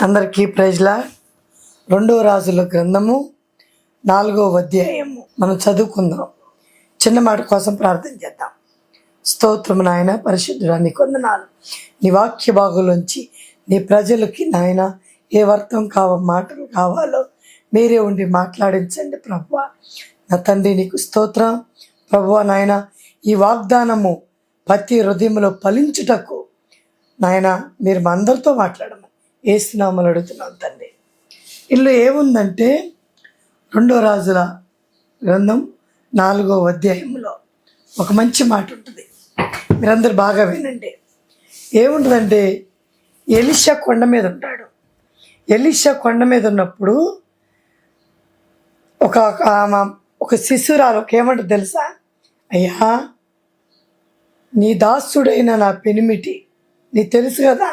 అందరికీ ప్రైజ్లా. 2 రాజుల గ్రంథము 4వ అధ్యాయము మనం చదువుకుందాం. చిన్న మాట కోసం ప్రార్థన చేద్దాం. స్తోత్రము నాయన, పరిశుద్ధుడా నీకు వందనాలు. నీ వాక్య భాగంలోంచి నీ ప్రజలకి నాయన ఏ మాటలు కావాలో మీరే ఉండి మాట్లాడించండి ప్రభువా. నా తండ్రి నీకు స్తోత్రం ప్రభువా. నాయన ఈ వాగ్దానము ప్రతి హృదయంలో ఫలించుటకు నాయన మీరు మా అందరితో మాట్లాడమని ఏసునామములో అడుగుతున్నాం తండ్రి. ఇల్లు ఏముందంటే 2 రాజుల గ్రంథం 4వ అధ్యాయంలో ఒక మంచి మాట ఉంటుంది. మీరందరూ బాగా వినండి. ఏముంటుందంటే ఎలీషా కొండ మీద ఉంటాడు. ఎలీషా కొండ మీద ఉన్నప్పుడు ఒక శిశురాలు ఏమంటుంది తెలుసా? అయ్యా, నీ దాసుడైన నా పెనిమిటి, నీ తెలుసు కదా,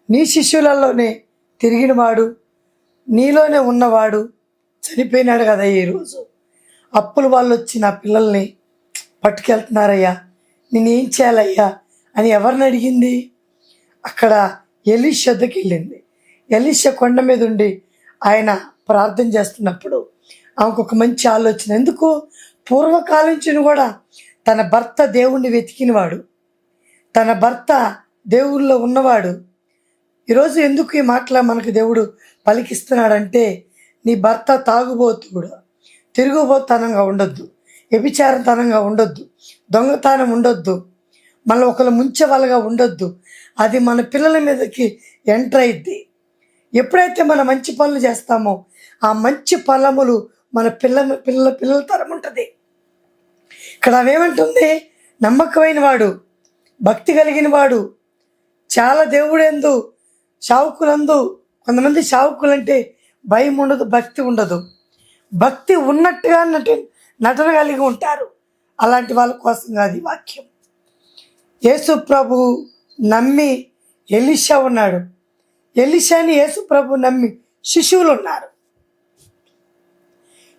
నీ శిష్యులలోనే తిరిగినవాడు, నీలోనే ఉన్నవాడు చనిపోయినాడు కదా ఈరోజు. అప్పుల వాళ్ళు వచ్చి నా పిల్లల్ని పట్టుకెళ్తున్నారయ్యా, నేనేం చేయాలయ్యా అని ఎవరిని అడిగింది? అక్కడ ఎలీషా వద్దకు వెళ్ళింది. ఎలీషా కొండ మీద ఉండి ఆయన ప్రార్థన చేస్తున్నప్పుడు ఆమెకు ఒక మంచి ఆలోచన. ఎందుకు? పూర్వకాలం నుంచి కూడా తన భర్త దేవుణ్ణి వెతికినవాడు, తన భర్త దేవుళ్ళలో ఉన్నవాడు. ఈరోజు ఎందుకు ఈ మాటలా మనకు దేవుడు పలికిస్తున్నాడంటే, నీ భర్త తాగుబోతుడు, తిరుగుబోతనంగా ఉండొద్దు, వ్యభిచారతనంగా ఉండొద్దు, దొంగతనం ఉండొద్దు, మళ్ళీ ఒకరు ముంచే వాళ్ళగా ఉండొద్దు. అది మన పిల్లల మీదకి ఎంటర్ అయింది. ఎప్పుడైతే మన మంచి పనులు చేస్తామో ఆ మంచి ఫలములు మన పిల్లల తరం ఉంటుంది. ఇక్కడ అవేమంటుంది? నమ్మకమైన వాడు, భక్తి కలిగిన వాడు, చాలా దేవుడేందు శావుకులందు. కొంతమంది శావుకులంటే భయం ఉండదు, భక్తి ఉండదు. భక్తి ఉన్నట్టుగా నటన కలిగి ఉంటారు. అలాంటి వాళ్ళ కోసం కాదు ఈ వాక్యం. యేసు ప్రభు నమ్మి ఎలీషా ఉన్నాడు. ఎలీషాని యేసు ప్రభు నమ్మి శిశువులు ఉన్నారు.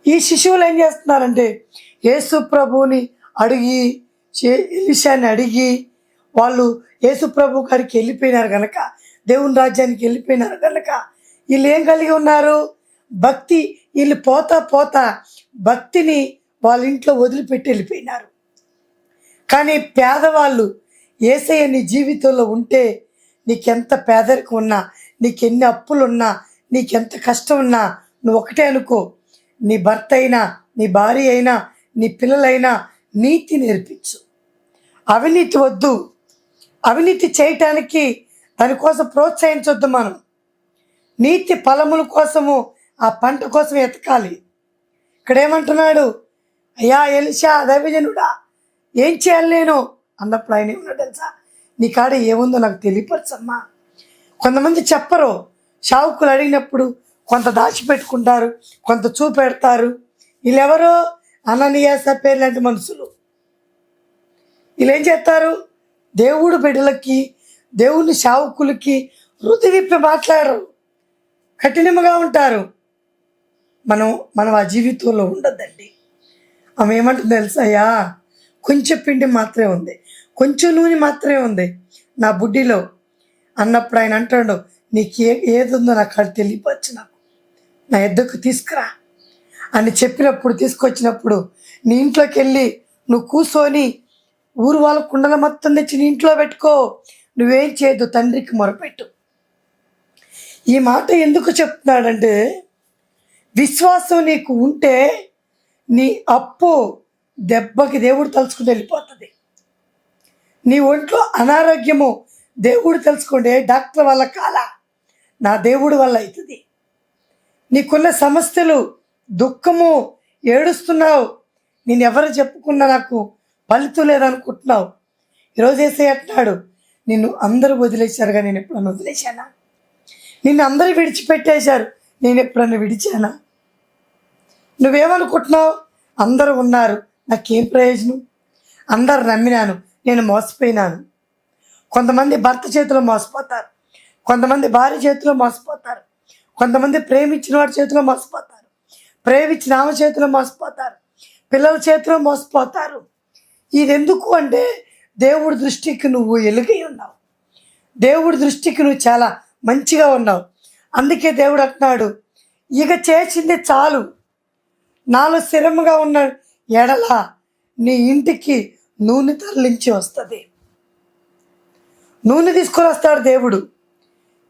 ఈ శిశువులు ఏం చేస్తున్నారంటే యేసు ప్రభుని అడిగి, ఎలీషాని అడిగి వాళ్ళు యేసు ప్రభు గారికి వెళ్ళిపోయినారు కనుక, దేవుని రాజ్యానికి వెళ్ళిపోయినారు కనుక వీళ్ళు ఏం కలిగి ఉన్నారు? భక్తి. వీళ్ళు పోతా భక్తిని వాళ్ళ ఇంట్లో వదిలిపెట్టి వెళ్ళిపోయినారు. కానీ పేదవాళ్ళు యేసయ్య నీ జీవితంలో ఉంటే, నీకెంత పేదరికం ఉన్నా, నీకెన్ని అప్పులున్నా, నీకెంత కష్టం ఉన్నా, నువ్వు ఒకటే అనుకో, నీ భర్త అయినా, నీ భార్య అయినా, నీ పిల్లలైనా నీతి నేర్పించు. అవినీతి వద్దు. అవినీతి చేయటానికి దానికోసం ప్రోత్సహించొద్దు. మనం నీతి ఫలముల కోసము, ఆ పంట కోసం ఎతకాలి. ఇక్కడ ఏమంటున్నాడు? అయ్యా ఎలీషా దైవజనుడా, ఏం చేయాలి నేను అన్నప్పుడు ఆయన ఏమన్నా తెలుసా? నీ కాడ ఏముందో నాకు తెలియపరచమ్మా. కొంతమంది చెప్పరు. షావుకులు అడిగినప్పుడు కొంత దాచిపెట్టుకుంటారు, కొంత చూపెడతారు. వీళ్ళెవరో అననీయ సప్పేరు లాంటి మనుషులు. వీళ్ళు ఏం చేస్తారు? దేవుడు బిడ్డలకి, దేవుని శావుకులకి హృదయ విప్పి మాట్లాడరు, కఠినముగా ఉంటారు. మనం ఆ జీవితంలో ఉండద్దండి. ఆమె ఏమంటుంది తెలుసాయ్యా? కొంచెం పిండి మాత్రమే ఉంది, కొంచెం నూనె మాత్రమే ఉంది నా బుడ్డిలో అన్నప్పుడు ఆయన అంటాడు, నీకు ఏది ఉందో నాకు అది తెలియపచ్చు, నాకు నా ఎద్దకు తీసుకురా అని చెప్పినప్పుడు, తీసుకొచ్చినప్పుడు నీ ఇంట్లోకి వెళ్ళి నువ్వు కూర్చొని ఊరు వాళ్ళ కుండల మొత్తం తెచ్చి నీ ఇంట్లో పెట్టుకో, నువ్వేం చేయొద్దు, తండ్రికి మొరపెట్టు. ఈ మాట ఎందుకు చెప్తున్నాడంటే, విశ్వాసం నీకు ఉంటే నీ అప్పు దెబ్బకి దేవుడు తలుచుకుని వెళ్ళిపోతుంది. నీ ఒంట్లో అనారోగ్యము దేవుడు తెలుసుకుంటే డాక్టర్ వల్ల కాల, నా దేవుడు వల్ల అవుతుంది. నీకున్న సమస్యలు, దుఃఖము, ఏడుస్తున్నావు, నేను ఎవరు చెప్పుకున్నా నాకు ఫలితం లేదనుకుంటున్నావు. ఈరోజు యేసయ్య అంటున్నాడు, నిన్ను అందరూ వదిలేశారుగా, నేను ఎప్పుడన్నా వదిలేశానా? నిన్ను అందరూ విడిచిపెట్టేశారు, నేను ఎప్పుడన్నా విడిచానా? నువ్వేమనుకుంటున్నావు? అందరూ ఉన్నారు, నాకేం ప్రయోజనం? అందరు నమ్మినాను, నేను మోసపోయినాను. కొంతమంది భర్త చేతిలో మోసపోతారు, కొంతమంది భార్య చేతిలో మోసపోతారు, కొంతమంది ప్రేమించిన వాడి చేతిలో మోసపోతారు, ప్రేమించిన ఆమె చేతిలో మోసపోతారు, పిల్లల చేతిలో మోసపోతారు. ఇది ఎందుకు అంటే దేవుడి దృష్టికి నువ్వు ఎలుగై ఉన్నావు. దేవుడి దృష్టికి నువ్వు చాలా మంచిగా ఉన్నావు. అందుకే దేవుడు అంటున్నాడు, ఇక చేసింది చాలు, నాలో స్థిరముగా ఉన్న ఎడల నీ ఇంటికి నూనె తరలించి వస్తుంది. నూనె తీసుకొని వస్తాడు దేవుడు.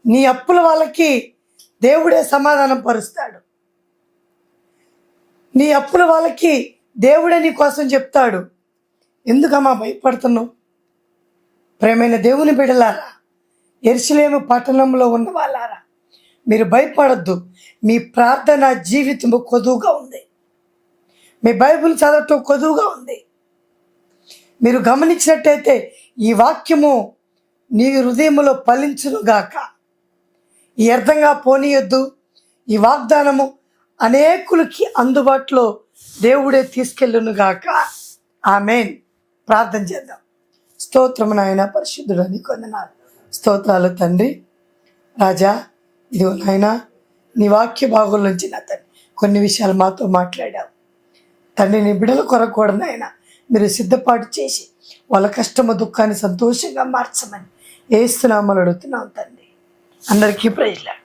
నీ అప్పుల వాళ్ళకి దేవుడే సమాధానం పరుస్తాడు. నీ అప్పుల వాళ్ళకి దేవుడే నీ కోసం చెప్తాడు. ఎందుకమ్మా భయపడుతున్నావు? ప్రేమైన దేవుని బిడ్డలారా, యెరూషలేము పట్టణంలో ఉన్న వాళ్ళారా, మీరు భయపడద్దు. మీ ప్రార్థన జీవితము కొదువుగా ఉంది. మీ బైబిల్ చదవటం కొదువుగా ఉంది. మీరు గమనించినట్టయితే ఈ వాక్యము నీ హృదయంలో ఫలించునుగాక. ఈ అర్థంగా పోనీయొద్దు. ఈ వాగ్దానము అనేకులకి అందుబాటులో దేవుడే తీసుకెళ్ళునుగాక. ఆమేన్. ప్రార్థన చేద్దాం. స్తోత్రము నాయన, పరిశుద్ధుడు నీకు వందనాలు. స్తోత్రాలు తండ్రి. రాజా, ఇదిగో నాయన, నీ వాక్య భాగం నుంచి నా తండ్రి కొన్ని విషయాలు మాతో మాట్లాడావు తండ్రి. నీ బిడ్డల కొరకు కూడా నాయన మీరు సిద్ధపాటు చేసి వాళ్ళ కష్టము దుఃఖాన్ని సంతోషంగా మార్చమని యేసు నామములో అడుగుతున్నాం తండ్రి. అందరికీ ప్రైజ్ లార్డ్.